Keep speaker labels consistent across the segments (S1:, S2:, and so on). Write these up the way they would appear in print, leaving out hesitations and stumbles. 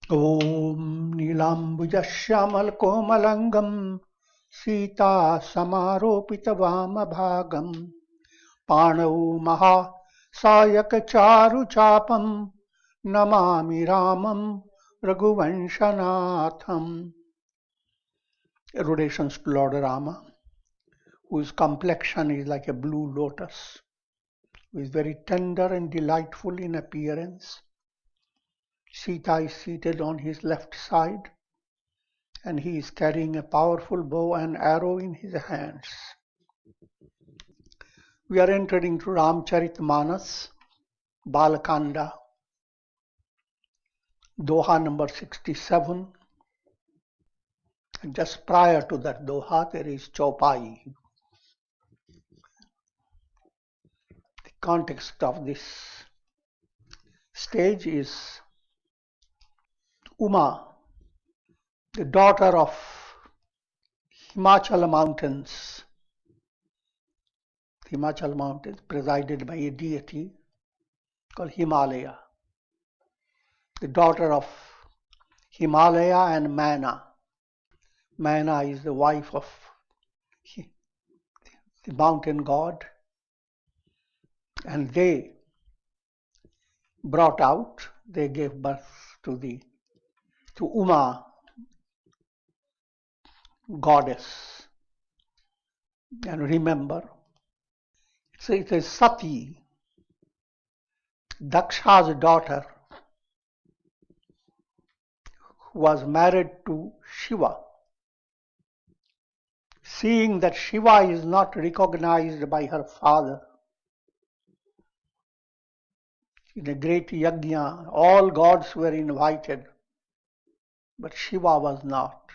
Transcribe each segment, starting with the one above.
S1: Om Nilambujashyamal Komalangam Sita Samaropita Vamabhagam Panau Maha Sayaka Charu Chapam Namami Ramam Raghuvanshanatham. Eruditions to Lord Rama, whose complexion is like a blue lotus, who is very tender and delightful in appearance. Sita is seated on his left side, and he is carrying a powerful bow and arrow in his hands. We are entering into Ramcaritmanas, Bala Kanda, Doha number 67. And just prior to that Doha, there is Chaupai. The context of this stage is Uma, the daughter of Himachal mountains. The Himachal mountains presided by a deity called Himalaya. The daughter of Himalaya and Mana. Mana is the wife of the mountain god, and they gave birth to Uma, goddess. And remember, it is Sati, Daksha's daughter, who was married to Shiva. Seeing that Shiva is not recognized by her father, in a great yajna, all gods were invited, but Shiva was not.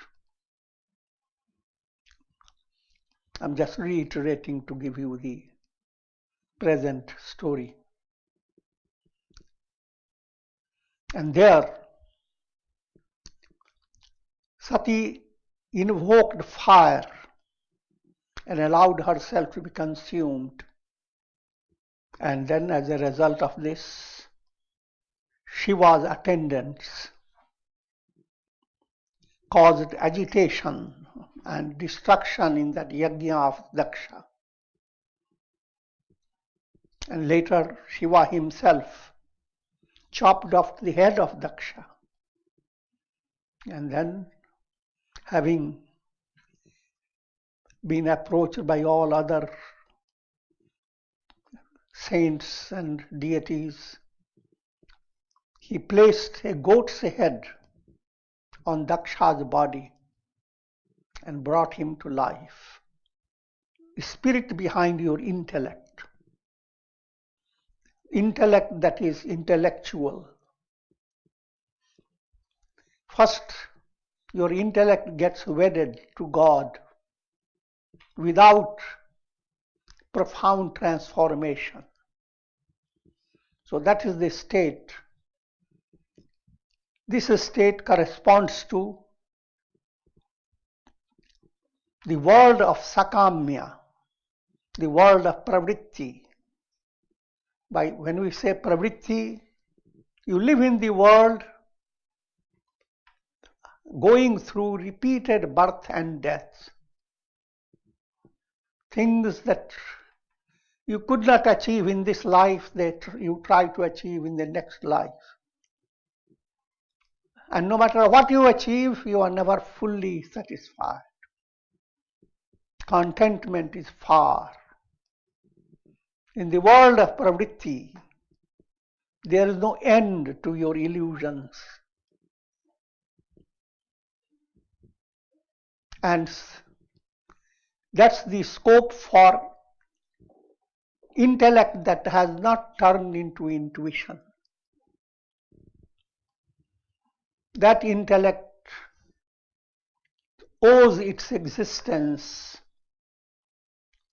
S1: I'm just reiterating to give you the present story. And there, Sati invoked fire and allowed herself to be consumed. And then, as a result of this, Shiva's attendants caused agitation and destruction in that yajna of Daksha. And later, Shiva himself chopped off the head of Daksha. And then, having been approached by all other saints and deities, he placed a goat's head on Daksha's body and brought him to life. The spirit behind your intellect that is intellectual. First, your intellect gets wedded to God without profound transformation. So that is the state. This state corresponds to the world of sakamya, the world of pravritti. When we say pravritti, you live in the world going through repeated birth and death. Things that you could not achieve in this life that you try to achieve in the next life. And no matter what you achieve, you are never fully satisfied. Contentment is far. In the world of pravritti, there is no end to your illusions. And that's the scope for intellect that has not turned into intuition. That intellect owes its existence,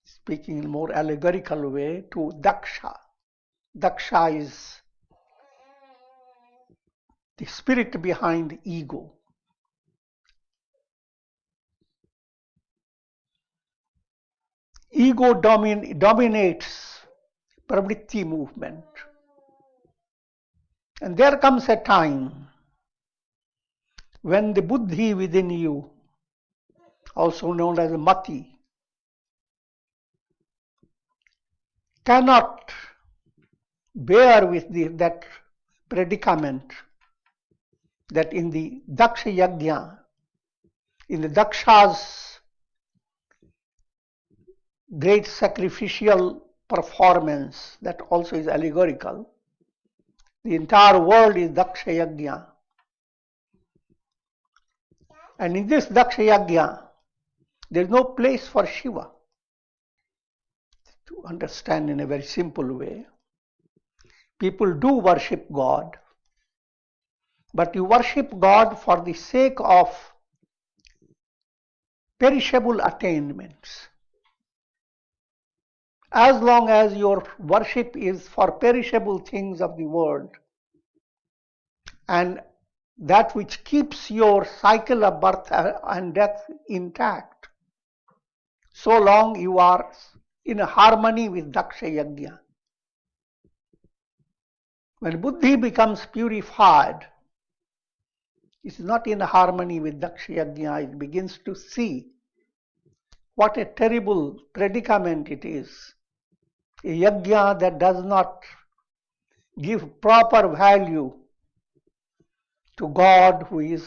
S1: speaking in a more allegorical way, to Daksha. Daksha is the spirit behind ego. Ego dominates pravritti movement. And there comes a time when the buddhi within you, also known as mati, cannot bear with that predicament, that in the Daksha Yajna, in the Daksha's great sacrificial performance, that also is allegorical, the entire world is Daksha Yajna. And in this Daksha Yajna, there is no place for Shiva. To understand in a very simple way, people do worship God, but you worship God for the sake of perishable attainments. As long as your worship is for perishable things of the world and that which keeps your cycle of birth and death intact, so long you are in harmony with Daksha Yajna. When buddhi becomes purified, it is not in harmony with Daksha Yajna. It begins to see what a terrible predicament it is. A yajna that does not give proper value to God, who is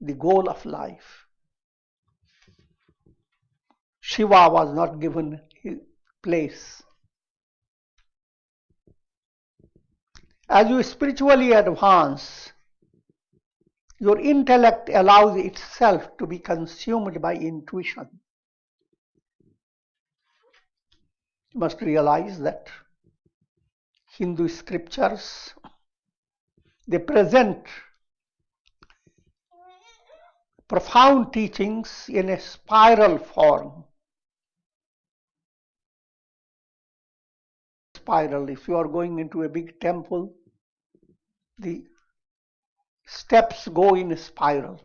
S1: the goal of life. Shiva was not given his place. As you spiritually advance, your intellect allows itself to be consumed by intuition. You must realize that Hindu scriptures, they present profound teachings in a spiral form. Spiral, if you are going into a big temple, the steps go in a spiral.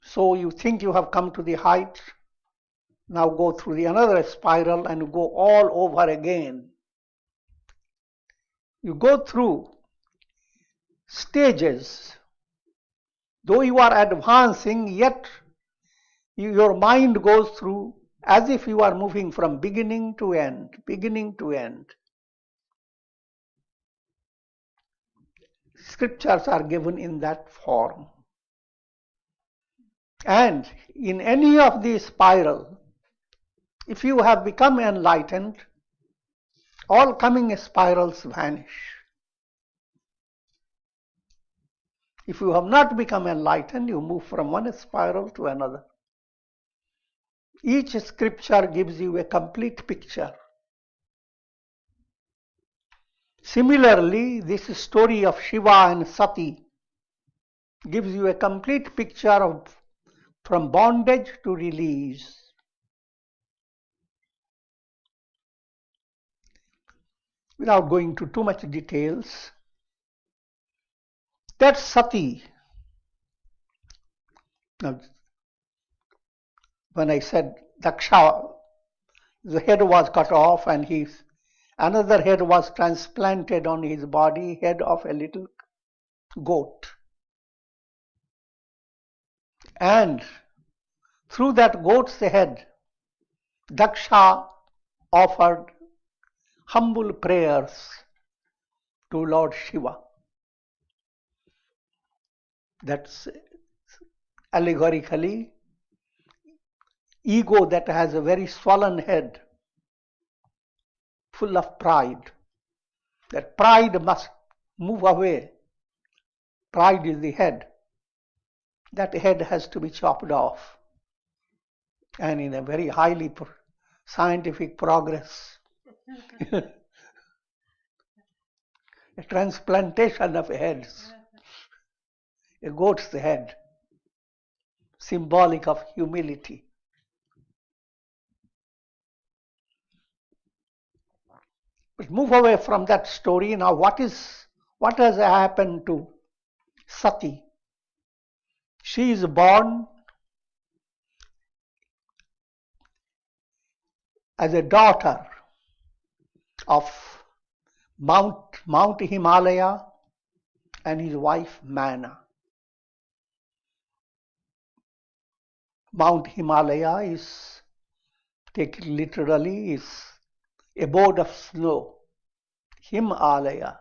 S1: So you think you have come to the height, now go through another spiral and go all over again. You go through stages. Though you are advancing, yet your mind goes through as if you are moving from beginning to end, beginning to end. Scriptures are given in that form. And in any of these spiral, if you have become enlightened, all coming spirals vanish. If you have not become enlightened, you move from one spiral to another. Each scripture gives you a complete picture. Similarly, this story of Shiva and Sati gives you a complete picture of from bondage to release. Without going into too much details, that Sati, now when I said Daksha, the head was cut off and another head was transplanted on his body, head of a little goat. And through that goat's head, Daksha offered humble prayers to Lord Shiva. That's allegorically ego that has a very swollen head, full of pride. That pride must move away. Pride is the head. That head has to be chopped off. And in a very highly scientific progress, a transplantation of heads, a goat's head, symbolic of humility. But move away from that story. Now what has happened to Sati? She is born as a daughter of Mount Himalaya and his wife Mana. Mount Himalaya is, take it literally, is abode of snow. Himalaya.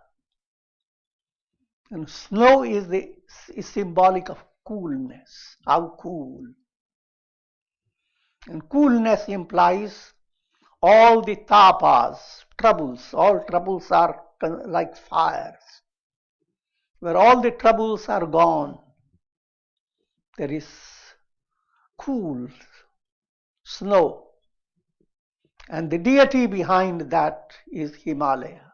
S1: And snow is symbolic of coolness. How cool. And coolness implies all the tapas, troubles. All troubles are like fires. Where all the troubles are gone, there is cool snow. And the deity behind that is Himalaya.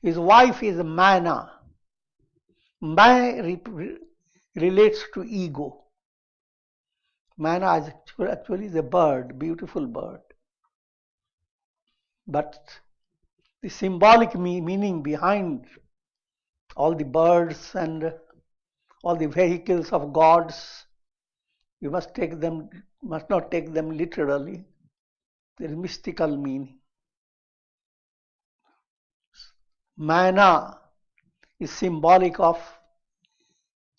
S1: His wife is Mana. Mana relates to ego. Mana is actually the bird, beautiful bird. But the symbolic meaning behind all the birds and all the vehicles of gods, you must not take them literally. There is mystical meaning. Mana is symbolic of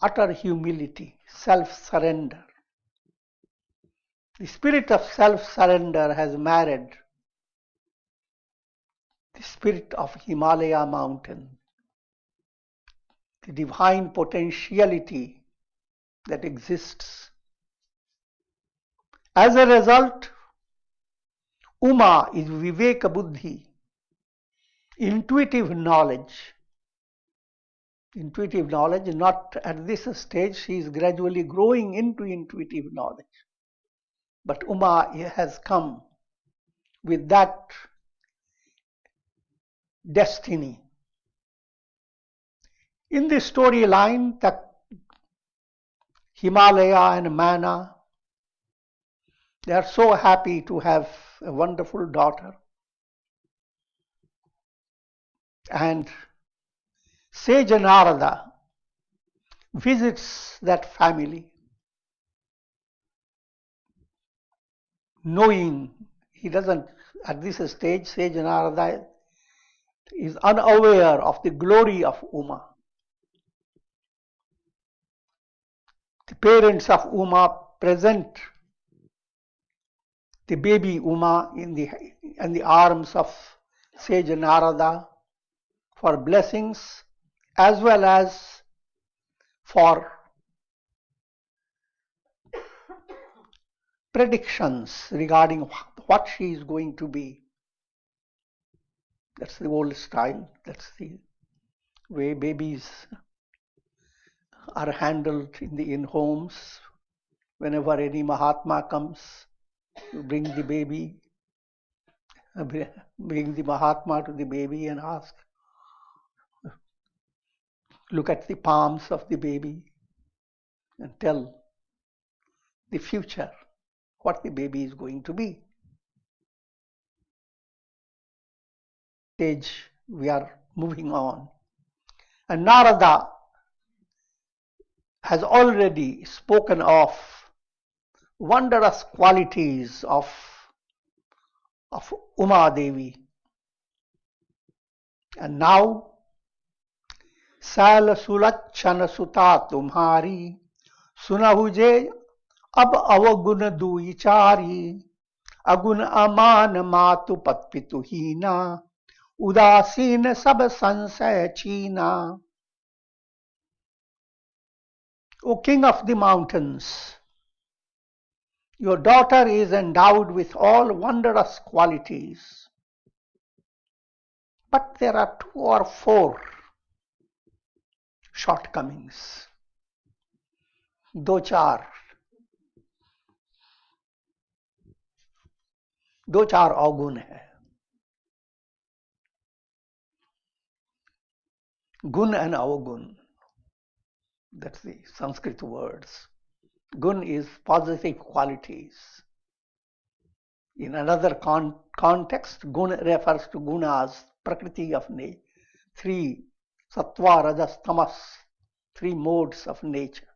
S1: utter humility, self-surrender. The spirit of self-surrender has married the spirit of Himalaya mountain, the divine potentiality that exists. As a result, Uma is Viveka Buddhi, intuitive knowledge. Intuitive knowledge, not at this stage, she is gradually growing into intuitive knowledge. But Uma has come with that destiny. In the storyline, the Himalaya and Mana, they are so happy to have a wonderful daughter. And Sage Narada visits that family, knowing he doesn't, at this stage, Sage Narada is unaware of the glory of Uma. The parents of Uma present the baby Uma in the arms of Sage Narada for blessings as well as for predictions regarding what she is going to be. That's the old style. That's the way babies are handled in homes. Whenever any Mahatma comes, you bring the baby, bring the Mahatma to the baby and ask, look at the palms of the baby and tell the future, what the baby is going to be. Stage, we are moving on. And Narada has already spoken of wondrous qualities of Uma Devi. And now, Sal Sulachana Suta Tumhari Sunahuje Ab Avagun Duichari Agun Aman Matu Patpitu Hina Udasin Sab Sansaya China. O King of the mountains, your daughter is endowed with all wondrous qualities. But there are 2 or 4 shortcomings. दो चार अवगुण है. Gun and avagun. That's the Sanskrit words. Gun is positive qualities. In another context, gun refers to gunas, prakriti of nature. 3 sattva, rajas, tamas, 3 modes of nature.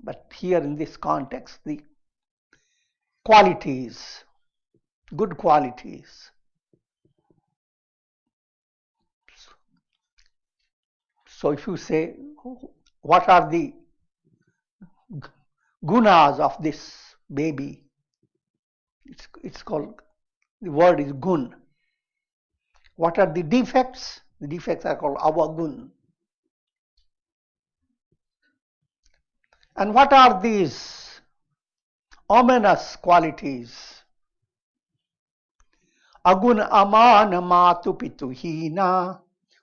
S1: But here in this context, the qualities, good qualities. So if you say, what are the gunas of this baby. It's called, the word is gun. What are the defects? The defects are called avagun. And what are these ominous qualities? Agun aman matu pitu hina,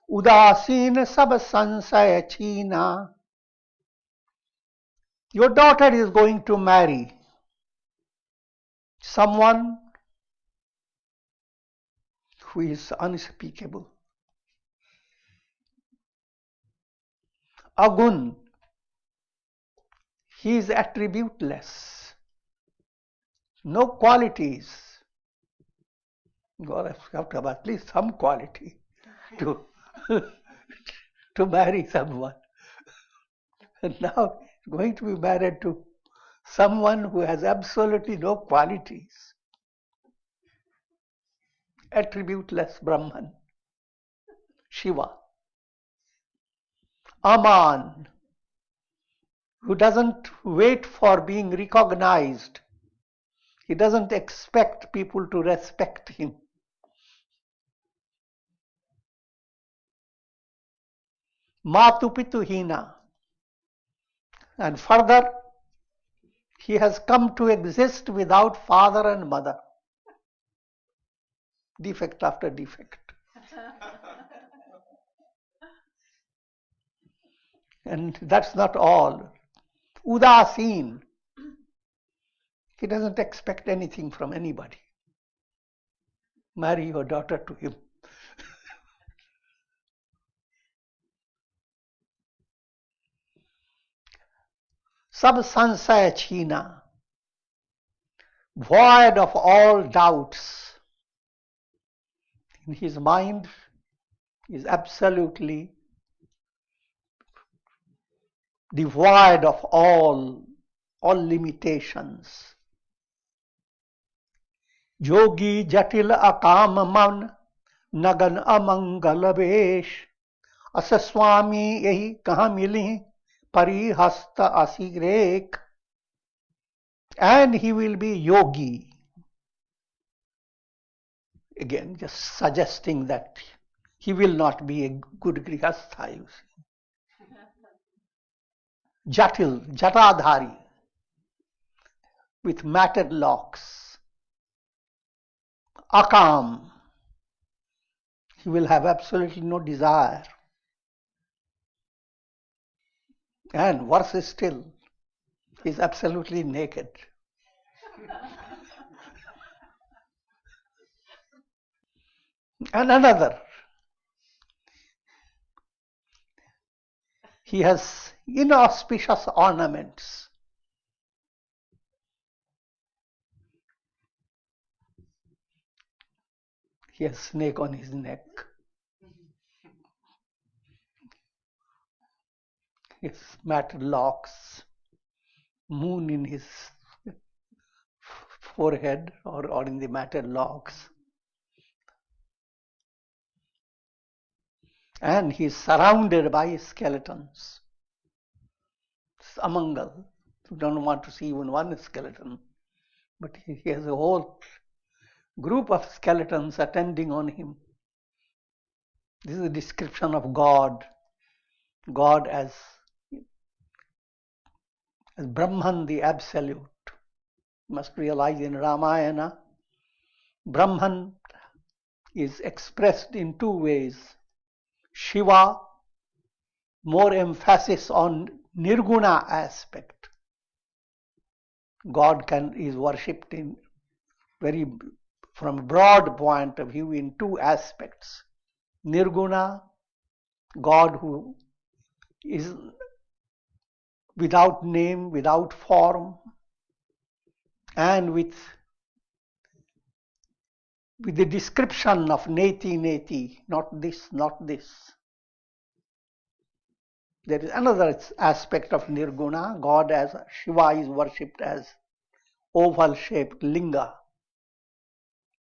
S1: udasin sab sansaya china. Your daughter is going to marry someone who is unspeakable. Agun, he is attributeless, no qualities. God has got to have at least some quality to, to marry someone. And now he's going to be married to someone who has absolutely no qualities. Attributeless Brahman, Shiva. Aman, who doesn't wait for being recognized. He doesn't expect people to respect him. Matu pitu hina. And further, he has come to exist without father and mother. Defect after defect. And that's not all. Udasin. He doesn't expect anything from anybody. Marry your daughter to him. Sab sansaya china. Void of all doubts. In his mind is absolutely devoid of all limitations. Yogi jatil akam man nagan amangal vesh asa swami yahi kaha mili parihasta asirek. And he will be yogi. Again, just suggesting that he will not be a good grihastha, you see. Jatil, jatadhari, with matted locks. Akam, he will have absolutely no desire. And worse still, he is absolutely naked. And another, he has inauspicious ornaments. He has snake on his neck. His matted locks, moon in his forehead or in the matted locks. And he is surrounded by skeletons. It's amangal. You don't want to see even one skeleton, but he has a whole group of skeletons attending on him. This is a description of God. God as Brahman, the absolute. You must realize in Ramayana, Brahman is expressed in two ways. Shiva, more emphasis on Nirguna aspect. God is worshipped in from a broad point of view in two aspects. Nirguna, God who is without name, without form, and with the description of neti neti, not this, not this. There is another aspect of Nirguna. God as Shiva is worshipped as oval-shaped linga,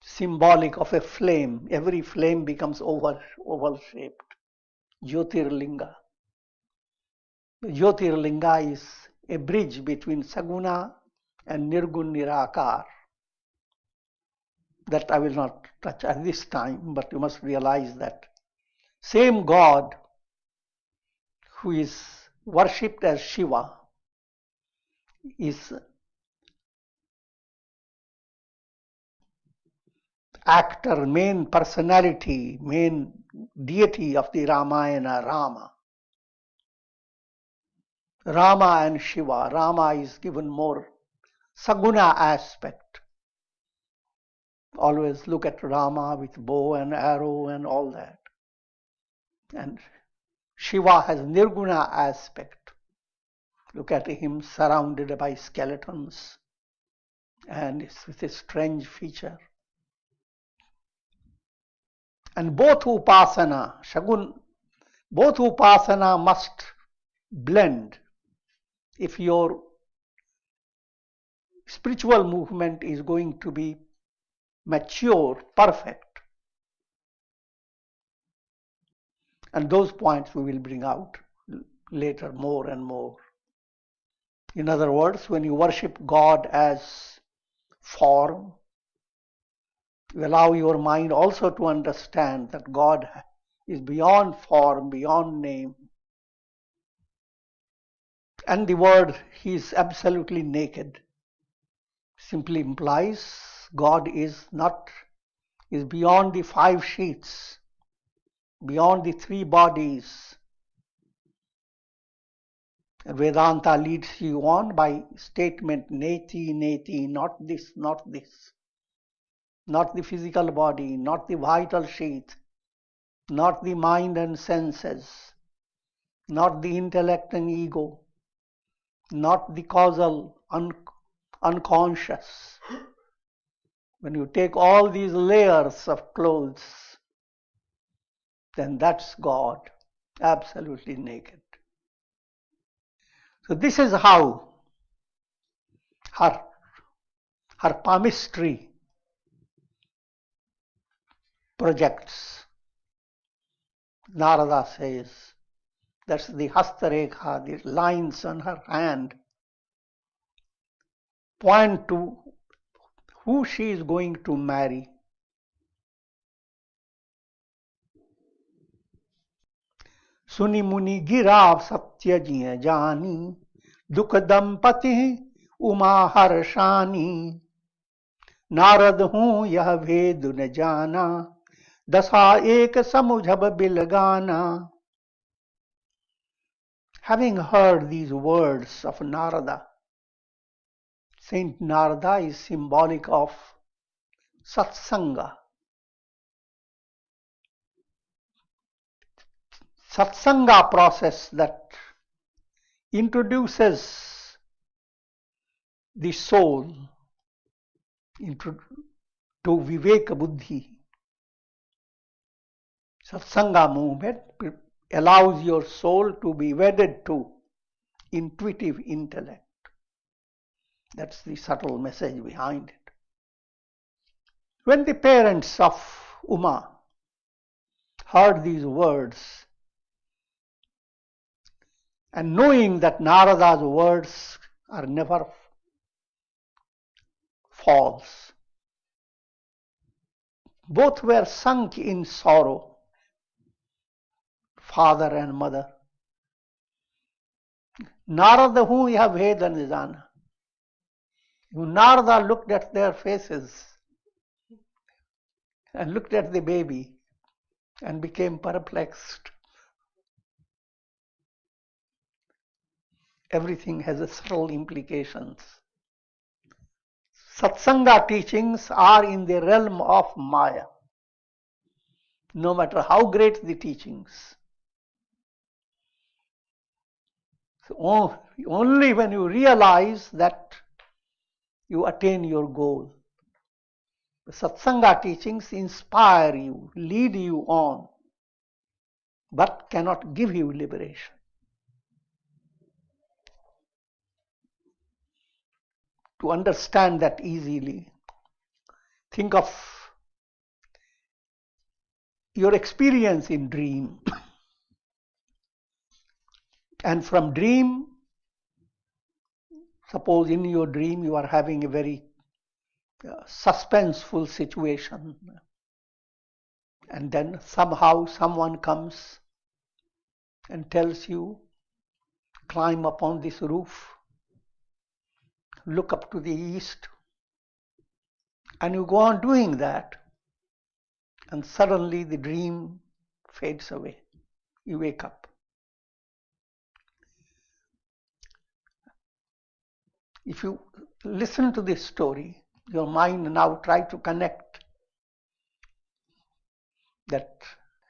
S1: symbolic of a flame. Every flame becomes oval-shaped. Jyotirlinga. Jyotirlinga is a bridge between Saguna and Nirguna that I will not touch at this time, but you must realize that same God who is worshipped as Shiva is actor, main personality, main deity of the Ramayana, Rama. Rama and Shiva. Rama is given more Saguna aspect. Always look at Rama with bow and arrow and all that. And Shiva has Nirguna aspect. Look at him surrounded by skeletons and with a strange feature. And both upasana must blend if your spiritual movement is going to be mature, perfect. And those points we will bring out later more and more. In other words, when you worship God as form, you allow your mind also to understand that God is beyond form, beyond name. And the word He is absolutely naked simply implies God is beyond the 5 sheaths, beyond the 3 bodies. And Vedanta leads you on by statement neti, neti, not this, not this. Not the physical body, not the vital sheath, not the mind and senses, not the intellect and ego, not the causal, unconscious. When you take all these layers of clothes, then that's God, absolutely naked. So this is how her palmistry projects. Narada says, that's the hastarekha, the lines on her hand, point to who she is going to marry. Suni muni gira satya jnani, dukh dampati uma harshani, Narad हूँ यह भेद न जाना, दशा एक समुझब बिलगाना. Having heard these words of Narada, Saint Narada is symbolic of satsanga. Satsanga process that introduces the soul to Viveka Buddhi. Satsanga movement allows your soul to be wedded to intuitive intellect. That's the subtle message behind it. When the parents of Uma heard these words, and knowing that Narada's words are never false, both were sunk in sorrow, father and mother. Narada hu yah veda n jana. Narada looked at their faces and looked at the baby and became perplexed. Everything has a subtle implications. Satsanga teachings are in the realm of Maya, no matter how great the teachings. So only when you realize that you attain your goal. The Satsanga teachings inspire you, lead you on, but cannot give you liberation. To understand that easily, think of your experience in dream. And from dream, Suppose in your dream you are having a very suspenseful situation, and then somehow someone comes and tells you, climb upon this roof, look up to the east, and you go on doing that, and suddenly the dream fades away. You wake up. If you listen to this story, your mind now try to connect that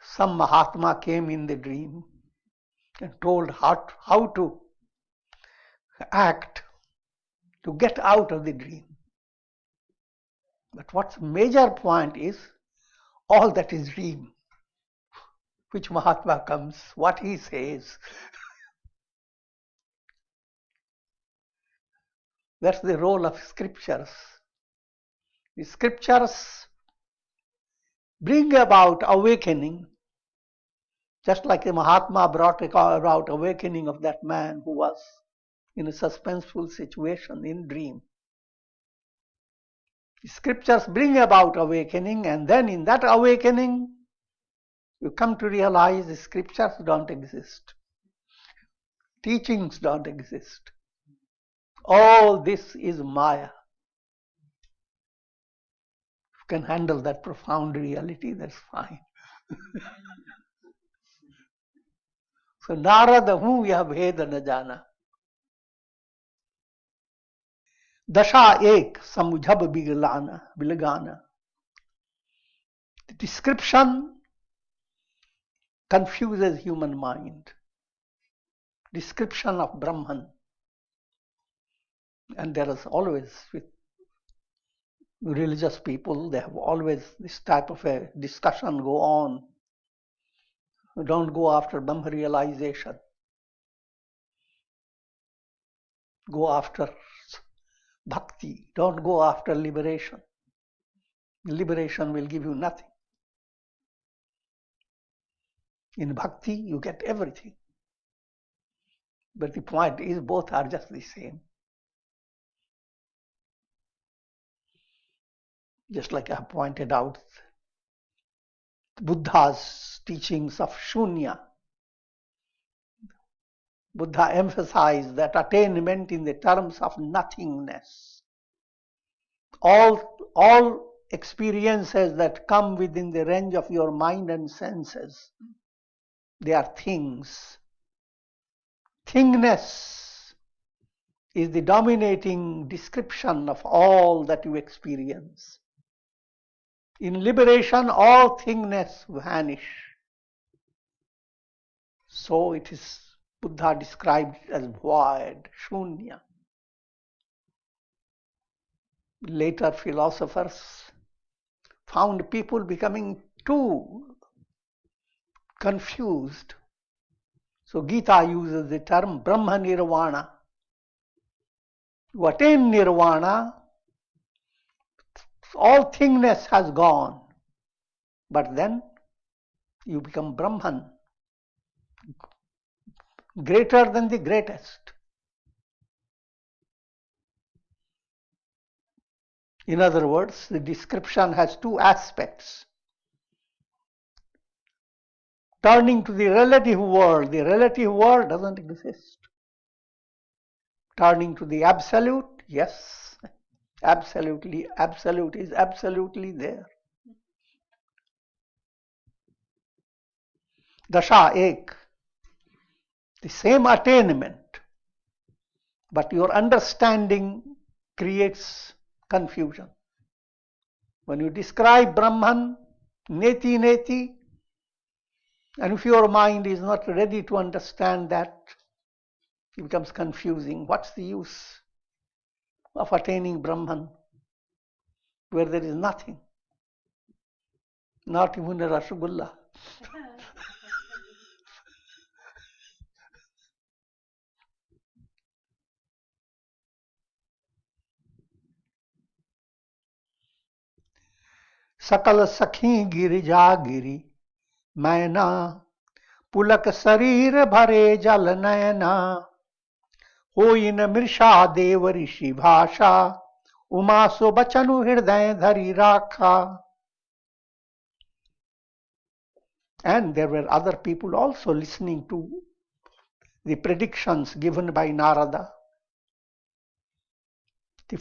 S1: some Mahatma came in the dream and told how to act to get out of the dream. But what's major point is, all that is dream. Which Mahatma comes, what he says. That's the role of scriptures. The scriptures bring about awakening, just like the Mahatma brought about awakening of that man who was in a suspenseful situation in dream. The scriptures bring about awakening, and then in that awakening, you come to realize the scriptures don't exist. Teachings don't exist. All this is Maya. If you can handle that profound reality, that's fine. So Narada whom yah bheda na jana. Dasha ek samujhab bilagana. The description confuses human mind. Description of Brahman. And there is always, with religious people, they have always this type of a discussion go on. Don't go after Brahma realization. Go after bhakti. Don't go after liberation. Liberation will give you nothing. In bhakti, you get everything. But the point is, both are just the same. Just like I have pointed out, Buddha's teachings of śūnya. Buddha emphasized that attainment in the terms of nothingness. All experiences that come within the range of your mind and senses, they are things. Thingness is the dominating description of all that you experience. In liberation, all thingness vanish. So it is Buddha described as void, śūnya. Later philosophers found people becoming too confused. So Gita uses the term Brahma-nirvana. You attain nirvana, all thingness has gone, but then you become Brahman, greater than the greatest. In other words, the description has two aspects. Turning to the relative world doesn't exist. Turning to the absolute, yes. Absolutely, absolute is absolutely there. Dasha ek, the same attainment, but your understanding creates confusion. When you describe Brahman, neti neti, and if your mind is not ready to understand that, it becomes confusing. What's the use of attaining Brahman where there is nothing? Not even a Rasgulla. सकल सखी गिरिजा गिरी मैना पुलक शरीर भरे जल नैना होइन मृषा देव ऋषि भाषा उमा सो बचनु हृदय धरि राखा. And there were other people also listening to the predictions given by Narada. The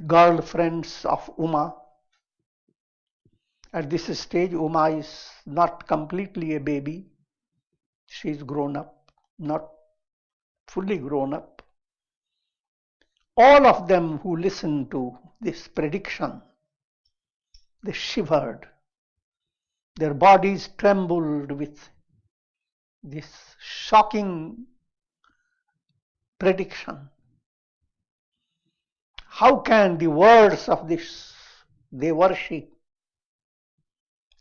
S1: girlfriends of Uma. At this stage, Uma is not completely a baby. She is grown up, not fully grown up. All of them who listened to this prediction, they shivered. Their bodies trembled with this shocking prediction. How can the words of this Devarshi,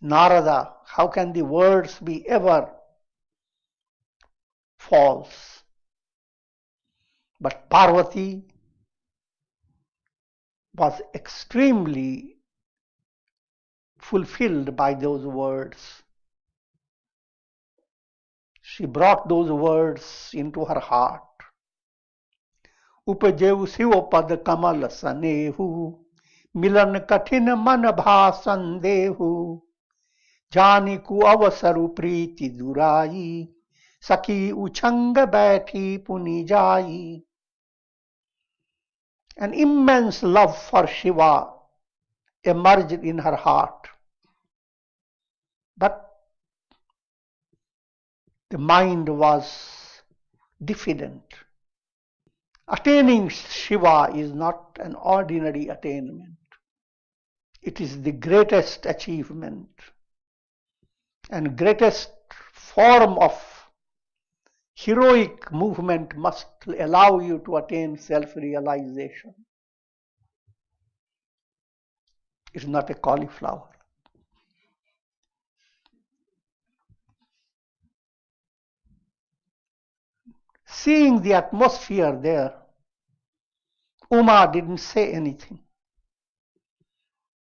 S1: Narada, how can the words be ever false? But Parvati was extremely fulfilled by those words. She brought those words into her heart. उपजेउ Shiv पद कमल सनेहु मिलन कठिन मन भा संदेहु जानि कु अवसरु प्रीति दुराई सखी उछंग बैठी पुनि जाई. An immense love for Shiva emerged in her heart. But the mind was diffident. Attaining Shiva is not an ordinary attainment. It is the greatest achievement and greatest form of heroic movement must allow you to attain self-realization. It's not a cauliflower. Seeing the atmosphere there, Uma didn't say anything.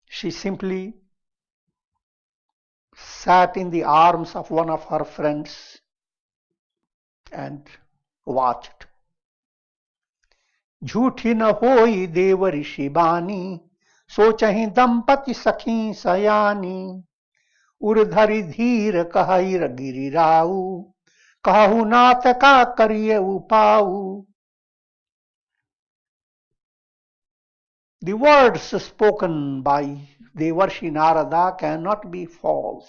S1: She simply sat in the arms of one of her friends and watched. झूठी न होई देव ऋषि बानी सोचहि दंपति सखी सयानी उर्धरि धीर कहई गिरिराऊ कहु नाथ का करिए उपाऊ. The words spoken by Devarshi Narada cannot be false.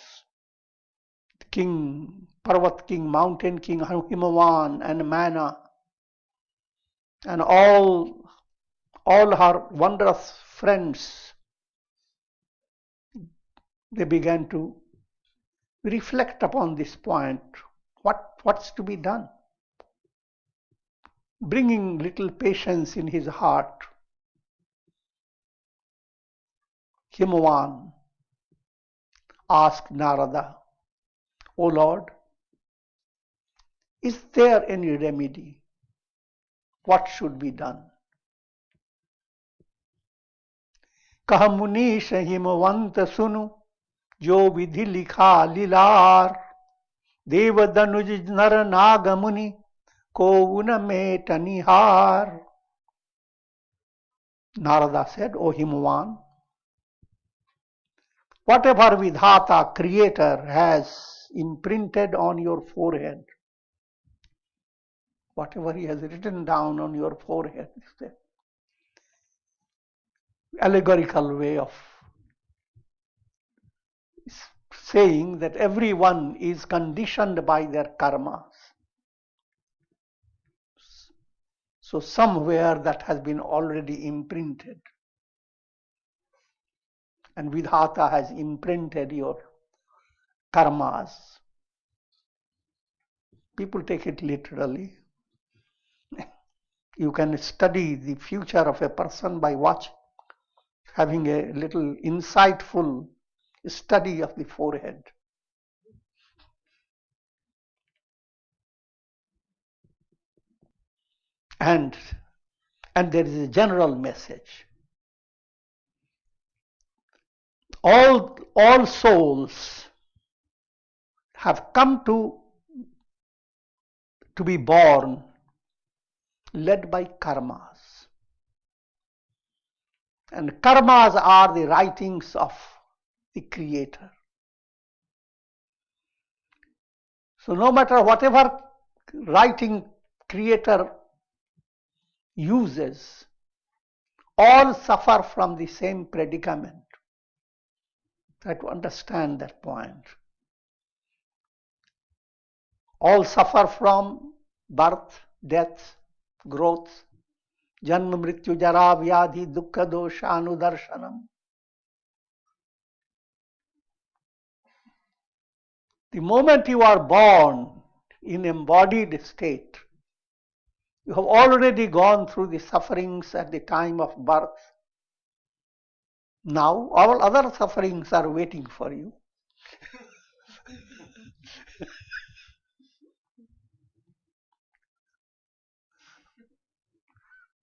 S1: King, Parvat King, Mountain King, Himavan and Mana and all her wondrous friends, they began to reflect upon this point. What's to be done? Bringing little patience in his heart, Himavan asked Narada, O Lord, is there any remedy? What should be done? कह मुनीश हिमवंत सुनु जो विधि लिखा लीलार देव दनुज नर नाग मुनि को उन में टनिहार. Narada said, O Himavan, whatever Vidhata, Creator, has imprinted on your forehead, whatever he has written down on your forehead, is the allegorical way of saying that everyone is conditioned by their karmas. So somewhere that has been already imprinted. And Vidhata has imprinted your karmas. People take it literally. You can study the future of a person by having a little insightful study of the forehead. And there is a general message. All souls have come to be born led by karmas. And karmas are the writings of the Creator. So no matter whatever writing Creator uses, all suffer from the same predicament. Try to understand that point. All suffer from birth, death, growth, janma mrityu jara vyadhi dukkha dosha anudarshanam. The moment you are born in embodied state, you have already gone through the sufferings at the time of birth. Now all other sufferings are waiting for you.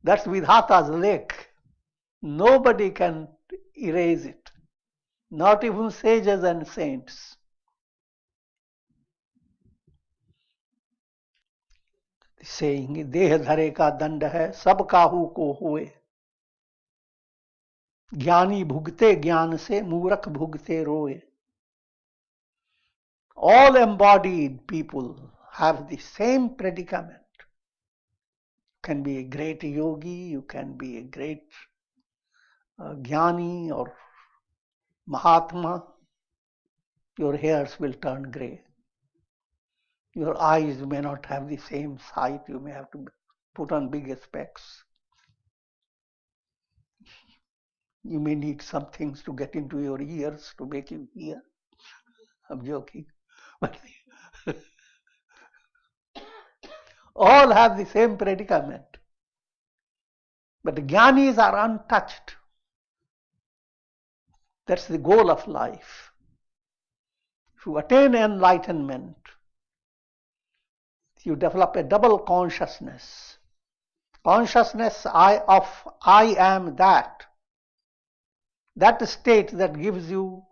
S1: That's Vidhata's lake. Nobody can erase it. Not even sages and saints. Saying, देह धरे का दंड है सब काहू को हुए, ज्ञानी भुगते ज्ञान से मूर्ख भुगते रोए. All embodied people have the same predicament. You can be a great yogi, you can be a great jnani or mahatma. Your hairs will turn grey. Your eyes may not have the same sight. You may have to put on big specs. You may need some things to get into your ears to make you hear. I'm joking. But all have the same predicament. But the jnanis are untouched. That's the goal of life. To attain enlightenment, you develop a double consciousness. Consciousness of I am that. That state that gives you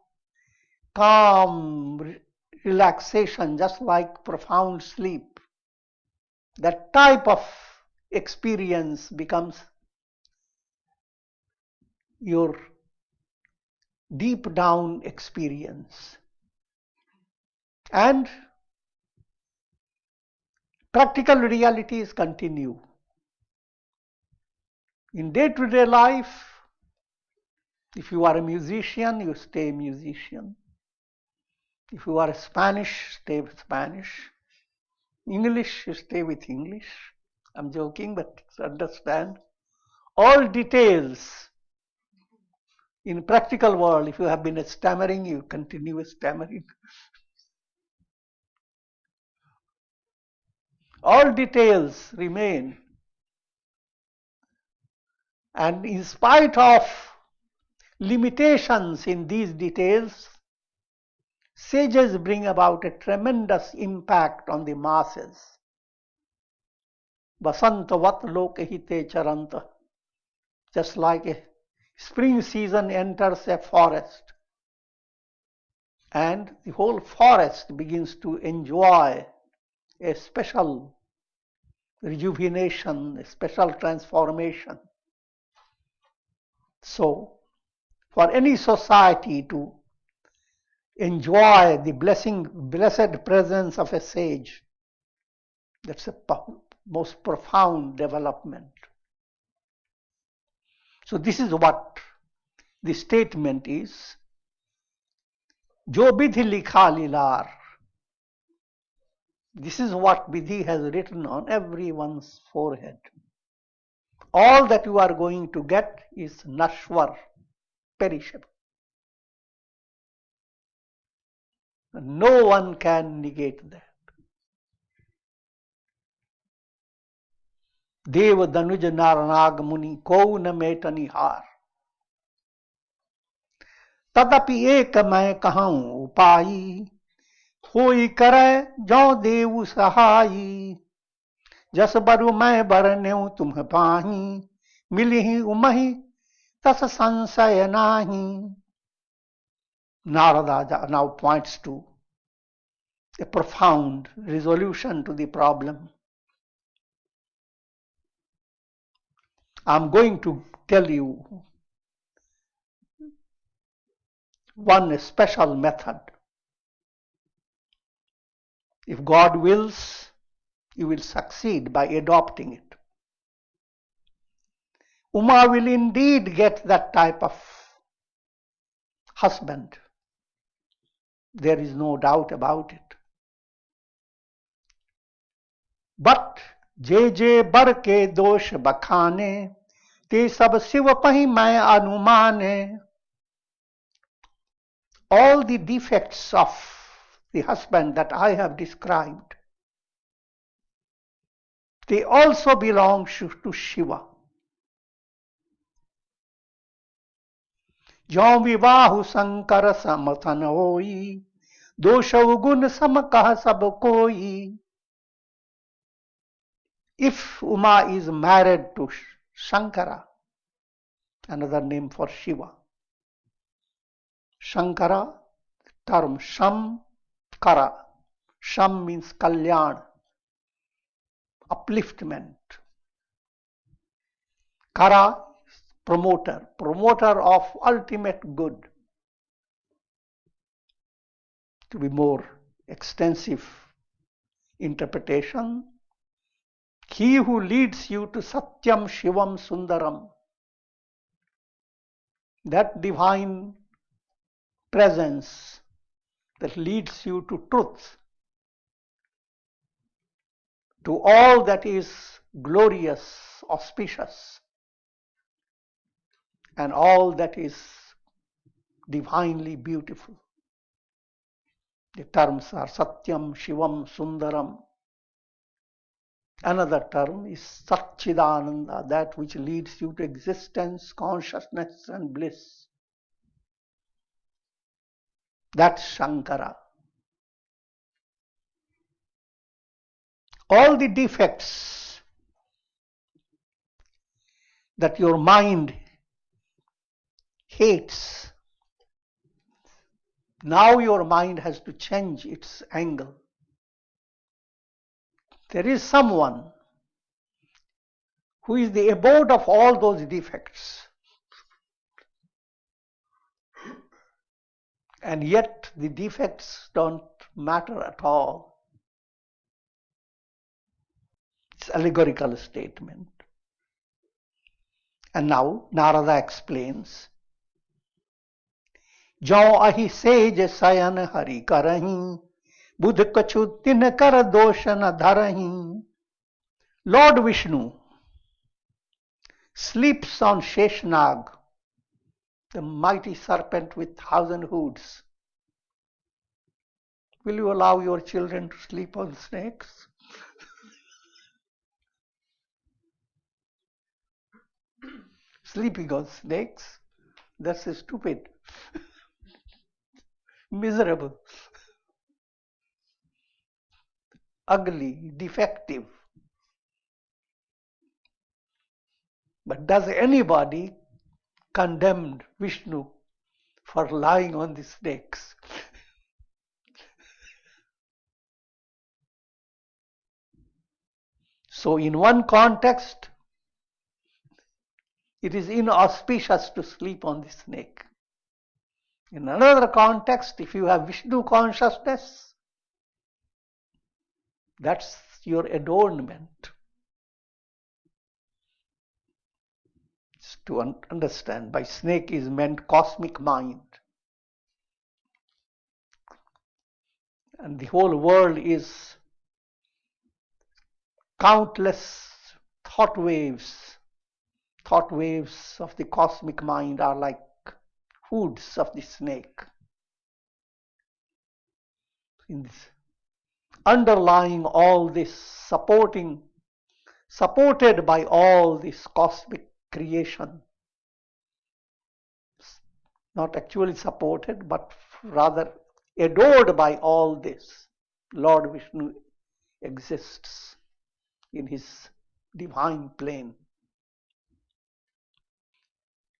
S1: calm relaxation, just like profound sleep. That type of experience becomes your deep down experience. And practical realities continue. In day-to-day life, if you are a musician, you stay a musician. If you are Spanish, stay with Spanish. English, you stay with English. I'm joking, but understand. All details in practical world, if you have been stammering, you continue stammering. All details remain. And in spite of limitations in these details, sages bring about a tremendous impact on the masses. Basantavat lokahite charanta. Just like a spring season enters a forest, and the whole forest begins to enjoy a special rejuvenation, a special transformation. So, for any society to enjoy the blessed presence of a sage, that's a most profound development. So this is what the statement is. Jo vidhi likha lilar. This is what Vidhi has written on everyone's forehead. All that you are going to get is nashwar, perishable. No one can negate that. Dev Danuj Naranag Muni Ko न met निहार. तदपि एक मैं कहूँ उपाई, होई करे जो देव सहाई. जस बरु मैं बरन्यु तुम पाही, मिलिहि उमहि तस संशय नाही. Narada now points to a profound resolution to the problem. I'm going to tell you one special method. If God wills, you will succeed by adopting it. Uma will indeed get that type of husband. There is no doubt about it. But जे जे बर के दोष बखाने ते सब शिव पहि मैं अनुमाने. All the defects of the husband that I have described, they also belong to Shiva. ज्यों विवाहु शंकर समथन होई, दोषौ गुण सम कह सब कोई. If Uma is married to Shankara, another name for Shiva, Shankara, term Sham, Kara. Sham means Kalyan, upliftment. Kara, promoter, promoter of ultimate good. To be more extensive interpretation, he who leads you to Satyam Shivam Sundaram, that divine presence that leads you to truth, to all that is glorious, auspicious, and all that is divinely beautiful. The terms are Satyam, Shivam, Sundaram. Another term is Satchidananda, that which leads you to existence, consciousness, and bliss. That's Shankara. All the defects that your mind hates, now your mind has to change its angle. There is someone who is the abode of all those defects, and yet the defects don't matter at all. It's an allegorical statement. And now Narada explains, "Jau ahi sage sayan hari karahi, Buddha kachu tin kar doshana dharahi." Lord Vishnu sleeps on Sheshnag, the mighty serpent with 1,000 hoods. Will you allow your children to sleep on snakes? Sleeping on snakes? That's stupid. Miserable. Ugly, defective. But does anybody condemn Vishnu for lying on the snakes? So in one context, it is inauspicious to sleep on the snake. In another context, if you have Vishnu consciousness, that's your adornment. It's to understand, by snake is meant cosmic mind. And the whole world is countless thought waves. Thought waves of the cosmic mind are like hoods of the snake. In this, underlying all this, supported by all this cosmic creation, not actually supported, but rather adored by all this, Lord Vishnu exists in his divine plane.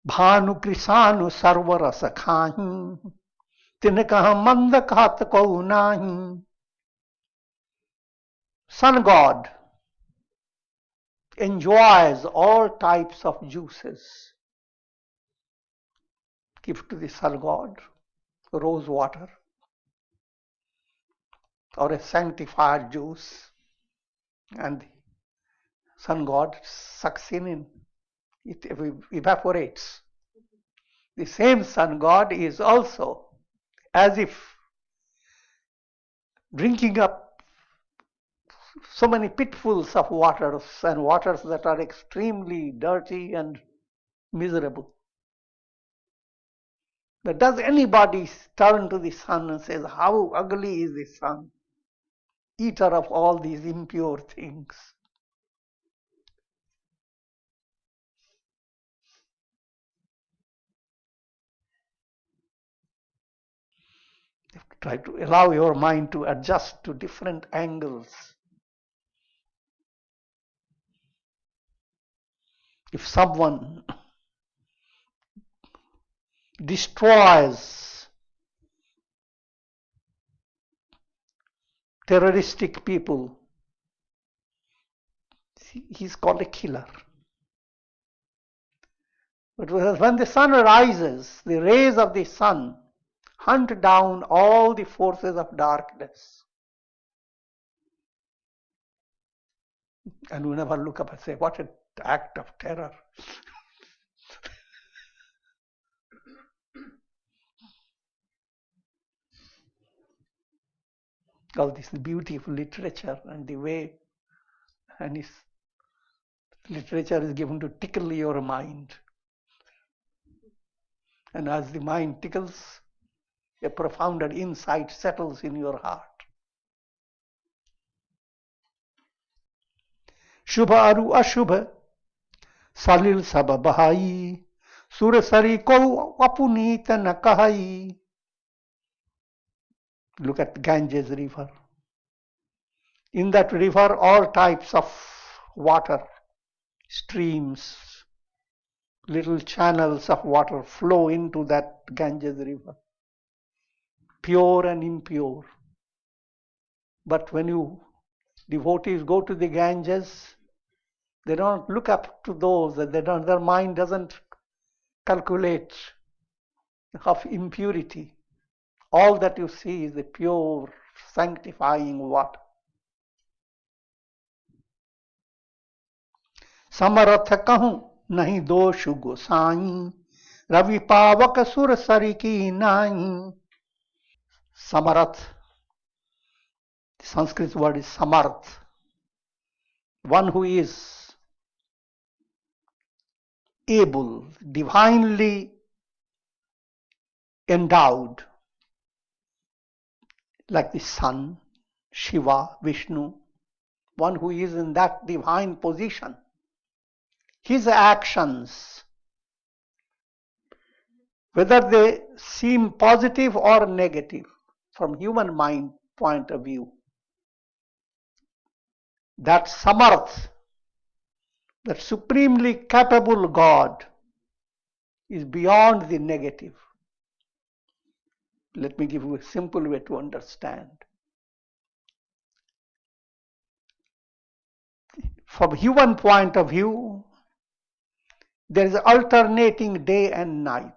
S1: Bhanu Krisanu Sarvarasa Khahi, Tinakaha Manda Khat Kau Nahi. Sun God enjoys all types of juices. Give to the sun god rose water or a sanctified juice, and the sun god sucks in, it evaporates. The same sun god is also as if drinking up so many pitfuls of waters, and waters that are extremely dirty and miserable. But does anybody turn to the sun and says, how ugly is the sun, eater of all these impure things? You have to try to allow your mind to adjust to different angles. If someone destroys terroristic people, he's called a killer. But when the sun rises, the rays of the sun hunt down all the forces of darkness. And we never look up and say, what an act of terror. All this beautiful literature and the way, and his literature is given to tickle your mind. And as the mind tickles, a profounder insight settles in your heart. Shubha aru ashubha, salil sab bahai, surasari ko apunita na kahai. Look at Ganges river. In that river, all types of water, streams, little channels of water flow into that Ganges river, pure and impure. But when you devotees go to the Ganges, they don't look up to those, their mind doesn't calculate of impurity. All that you see is the pure, sanctifying water. Samartha kahu nahi doshu gosai, ravi pavak sur sariki nai. Samarth, the Sanskrit word is samarth, one who is able, divinely endowed, like the sun, Shiva, Vishnu, one who is in that divine position. His actions, whether they seem positive or negative from human mind point of view, that samarth, that supremely capable God, is beyond the negative. Let me give you a simple way to understand. From human point of view, there is alternating day and night.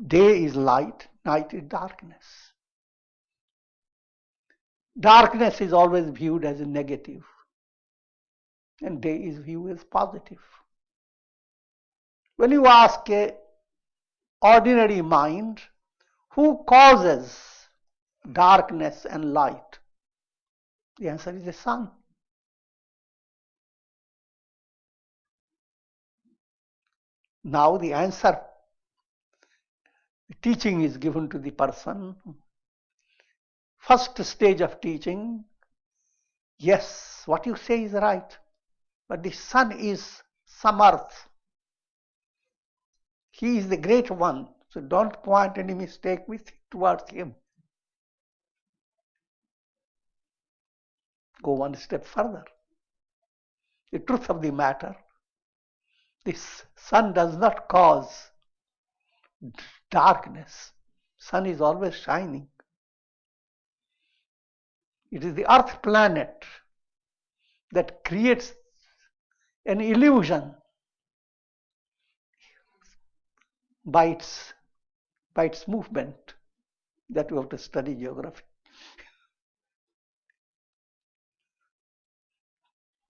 S1: Day is light, night is darkness. Darkness is always viewed as a negative, and day is viewed as positive. When you ask an ordinary mind, who causes darkness and light? The answer is the sun. Now the answer, the teaching is given to the person. First stage of teaching, yes, what you say is right, but the sun is samarth. He is the great one, so don't point any mistake towards him. Go one step further. The truth of the matter, this sun does not cause darkness. Sun is always shining. It is the Earth planet that creates an illusion by its movement, that you have to study geography.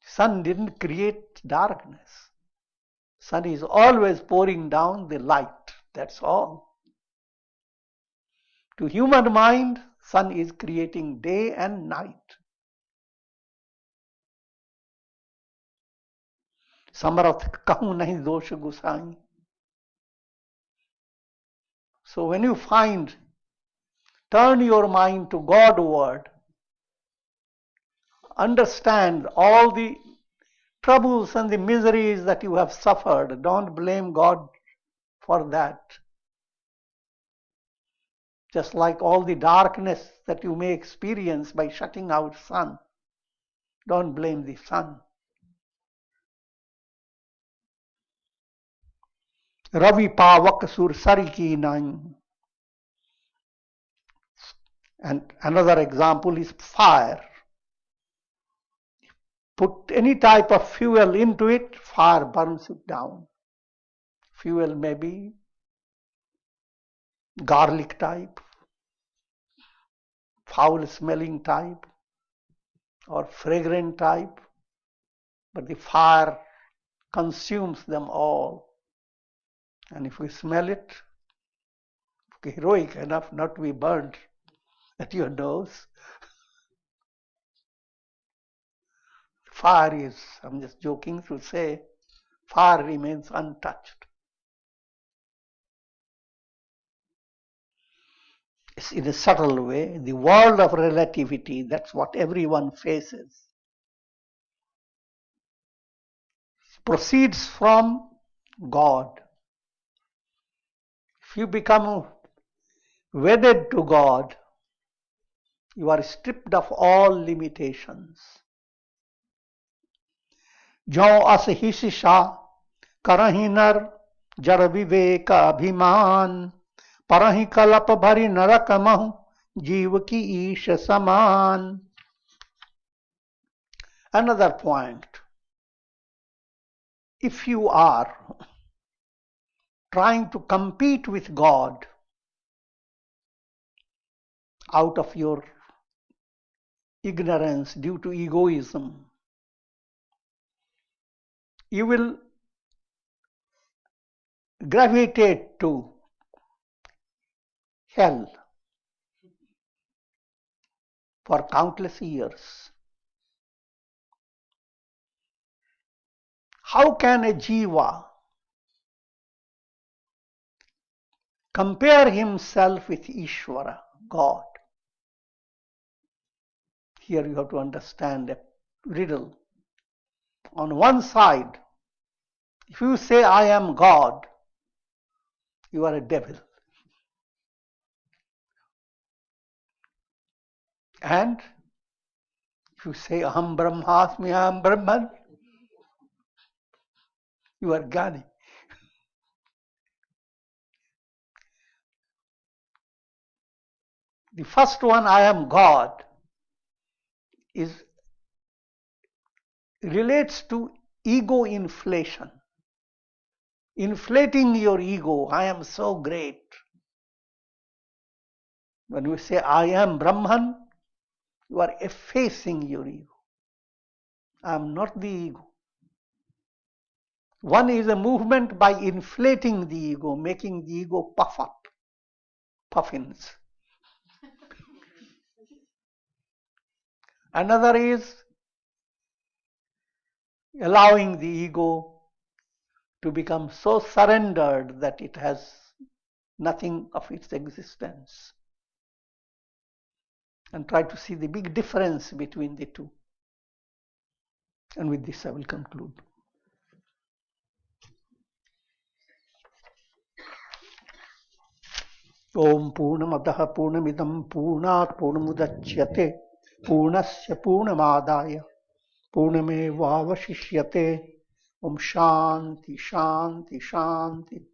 S1: Sun didn't create darkness. Sun is always pouring down the light. That's all. To human mind, sun is creating day and night. Samartha kahu nahi dosha gusai. So when you turn your mind to Godward, understand all the troubles and the miseries that you have suffered. Don't blame God for that. Just like all the darkness that you may experience by shutting out sun, don't blame the sun. Ravi pavak sur sariki nain. And another example is fire. Put any type of fuel into it, fire burns it down. Fuel may be garlic type, foul smelling type, or fragrant type, but the fire consumes them all. And if we smell it, heroic enough not to be burned at your nose, fire is, I'm just joking to say, fire remains untouched. It's in a subtle way, the world of relativity, that's what everyone faces, proceeds from God. If you become wedded to God, you are stripped of all limitations. Jo as hisisha karahi nar jar viveka abhiman parahi kalap bhari narakamahu jeev ki isha saman. Another point. If you are trying to compete with God out of your ignorance due to egoism, you will gravitate to hell for countless years. How can a jiva compare himself with Ishvara, God? Here you have to understand a riddle. On one side, if you say, I am God, you are a devil. And if you say, Aham Brahmasmi, Aham Brahman, you are jnani. The first one, I am God, relates to ego inflation. Inflating your ego, I am so great. When you say, I am Brahman, you are effacing your ego. I am not the ego. One is a movement by inflating the ego, making the ego puff up, puffins. Another is allowing the ego to become so surrendered that it has nothing of its existence. And try to see the big difference between the two. And with this I will conclude. Om Purnamadaha Purnamidam Purnat Purnamudachyate Purnasya Purnamadaya Purnamevavashishyate. Om Shanti Shanti Shanti.